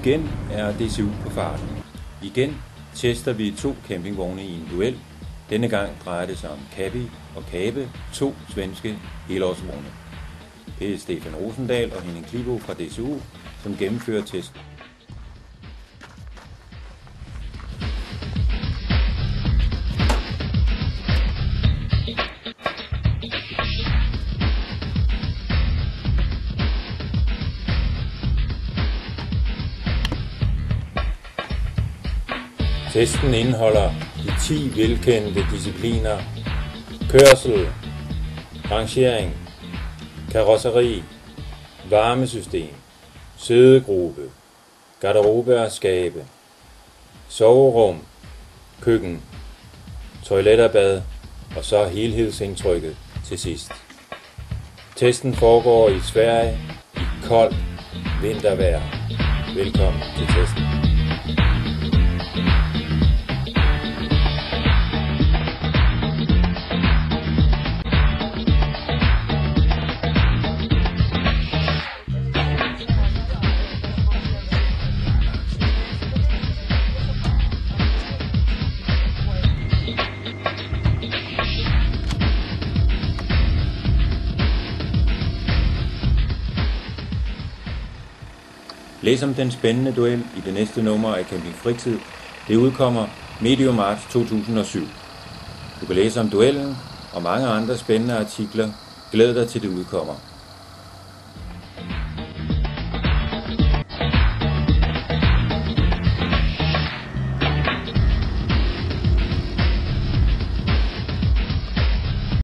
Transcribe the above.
Igen er DCU på farten. Igen tester vi 2 campingvogne i en duel. Denne gang drejer det sig om Cabby og Cabe, 2 svenske helårsvogne. Det er Stefan Rosendahl og Henning Klibo fra DCU, som gennemfører testen. Testen indeholder de 10 velkendte discipliner: kørsel, rangering, karosseri, varmesystem, sædegruppe, garderobe og skabe, soverum, køkken, toilet og bad, og så helhedsindtrykket til sidst. Testen foregår i Sverige i koldt vintervejr. Velkommen til testen. Læs om den spændende duel i det næste nummer af Camping Fritid. Det udkommer medio marts 2007. Du kan læse om duellen og mange andre spændende artikler. Glæd dig til det udkommer.